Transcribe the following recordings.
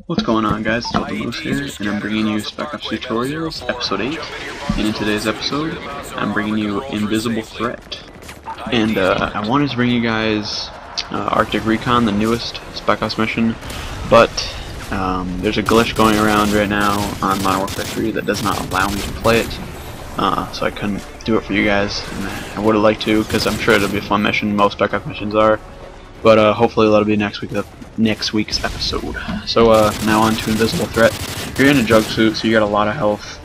What's going on, guys? It's Moose here, and I'm bringing you Spec Ops Tutorials, Episode 8. And in today's episode, I'm bringing you Invisible Threat. And I wanted to bring you guys Arctic Recon, the newest Spec Ops mission, but there's a glitch going around right now on Modern Warfare 3 that does not allow me to play it. So I couldn't do it for you guys, and I would have liked to, because I'm sure it'll be a fun mission. Most Spec Ops missions are. But hopefully that'll be next week's episode. So now on to Invisible Threat. You're in a jug suit, so you got a lot of health.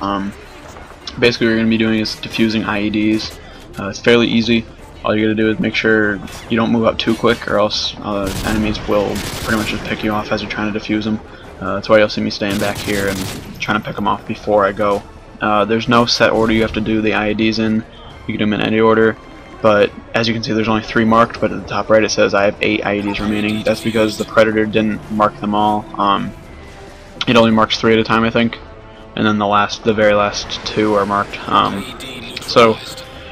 Basically what you're going to be doing is diffusing IEDs. It's fairly easy. All you got to do is make sure you don't move up too quick, or else enemies will pretty much just pick you off as you're trying to defuse them. That's why you'll see me staying back here and trying to pick them off before I go. There's no set order you have to do the IEDs in. You can do them in any order. But as you can see, there's only 3 marked, but at the top right it says I have 8 IEDs remaining. That's because the Predator didn't mark them all. It only marks 3 at a time, I think, and then the very last 2 are marked. So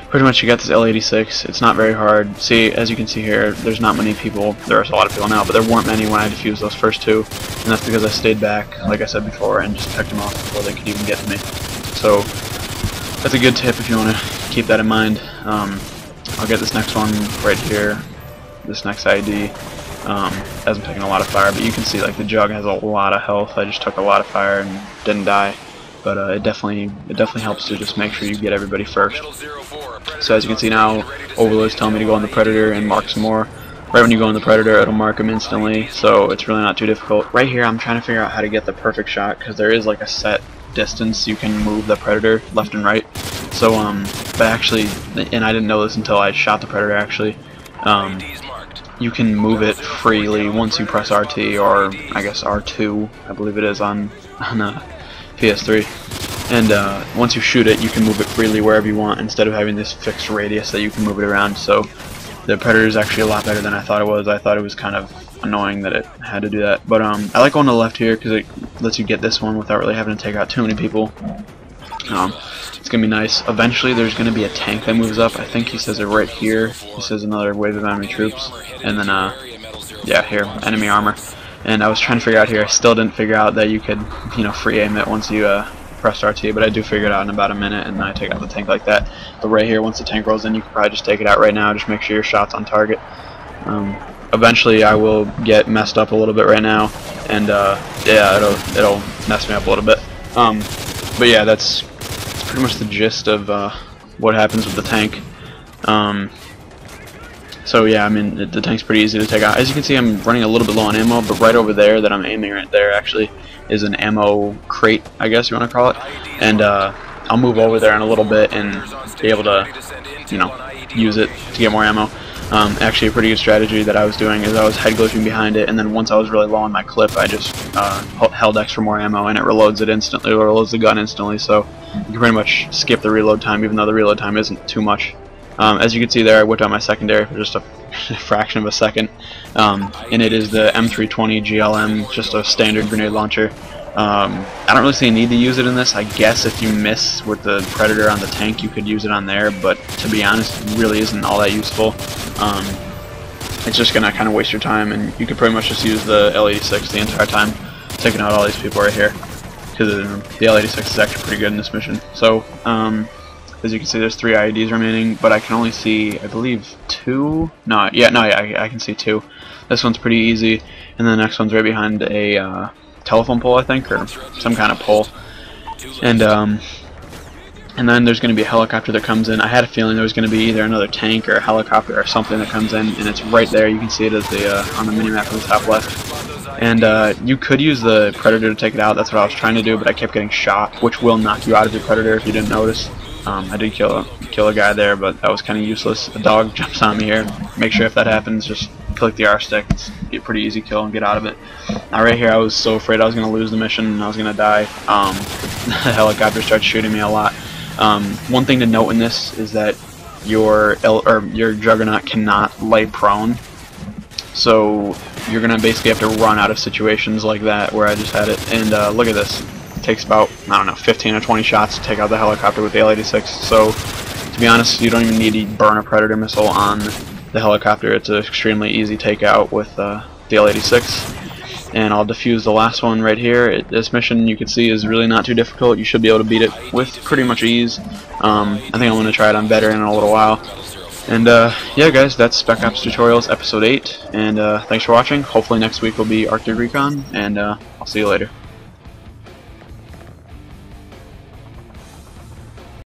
pretty much you got this L86. It's not very hard. See, as you can see here, there's not many people. There's a lot of people now, but there weren't many when I defused those first 2, and that's because I stayed back, like I said before, and just picked them off before they could even get to me. So that's a good tip if you want to keep that in mind. I'll get this next one right here, this next ID. Hasn't taken a lot of fire, but you can see like the jug has a lot of health. I just took a lot of fire and didn't die, but it definitely helps to just make sure you get everybody first. So as you can see now, Overlord's telling me to go on the Predator and mark some more. Right when you go on the Predator, it'll mark them instantly, so it's really not too difficult. Right here, I'm trying to figure out how to get the perfect shot, because there is like a set distance you can move the Predator left and right. So but actually, and I didn't know this until I shot the Predator actually, you can move it freely once you press RT, or I guess R2, I believe it is on PS3. And once you shoot it, you can move it freely wherever you want instead of having this fixed radius that you can move it around. So the Predator is actually a lot better than I thought it was. I thought it was kind of annoying that it had to do that. But I like going to the left here because it lets you get this one without really having to take out too many people. It's going to be nice. Eventually there's going to be a tank that moves up. I think he says it right here. He says another wave of enemy troops. And then, yeah, here, enemy armor. And I was trying to figure out here, I still didn't figure out that you could, free aim it once you press RT, but I do figure it out in about a minute, and then I take out the tank like that. But right here, once the tank rolls in, you can probably just take it out right now. Just make sure your shot's on target. Eventually I will get messed up a little bit right now, and yeah, it'll mess me up a little bit. But yeah, that's pretty much the gist of what happens with the tank. So yeah, I mean, the tank's pretty easy to take out. As you can see, I'm running a little bit low on ammo, but right over there that I'm aiming right there actually is an ammo crate, I guess you want to call it. And I'll move over there in a little bit and be able to, use it to get more ammo. Actually, a pretty good strategy that I was doing is I was head glitching behind it, and then once I was really low on my clip, I just held X for more ammo, and it reloads it instantly, or reloads the gun instantly. So you can pretty much skip the reload time, even though the reload time isn't too much. As you can see there, I whipped out my secondary for just a fraction of a second, and it is the M320 GLM, just a standard grenade launcher. I don't really see a need to use it in this. I guess if you miss with the Predator on the tank, you could use it on there, but to be honest, it really isn't all that useful. It's just gonna kind of waste your time, and you could pretty much just use the L86 the entire time, taking out all these people right here, because the L86 is actually pretty good in this mission. So as you can see, there's 3 IEDs remaining, but I can only see, I believe, 2. I can see 2. This one's pretty easy, and the next one's right behind a telephone pole, I think, or some kind of pole. And then there's going to be a helicopter that comes in. I had a feeling there was going to be either another tank or a helicopter or something that comes in, and it's right there. You can see it as on the minimap on the top left. And you could use the Predator to take it out. That's what I was trying to do, but I kept getting shot, which will knock you out of your Predator if you didn't notice. I did kill a guy there, but that was kind of useless. A dog jumps on me here. Make sure if that happens, just click the R stick. It's a pretty easy kill and get out of it. Now right here, I was so afraid I was going to lose the mission and I was going to die. The helicopter started shooting me a lot. One thing to note in this is that your Juggernaut cannot lay prone, so you're going to basically have to run out of situations like that where I just had it. And look at this. It takes about, I don't know, 15 or 20 shots to take out the helicopter with the L86. So to be honest, you don't even need to burn a Predator missile on the helicopter. It's an extremely easy takeout with the L86. and I'll defuse the last one right here. This mission, you can see, is really not too difficult. You should be able to beat it with pretty much ease. I think I'm going to try it on veteran in a little while. And yeah guys, that's Spec Ops Tutorials Episode 8, and thanks for watching. Hopefully next week will be Arctic Recon, and I'll see you later.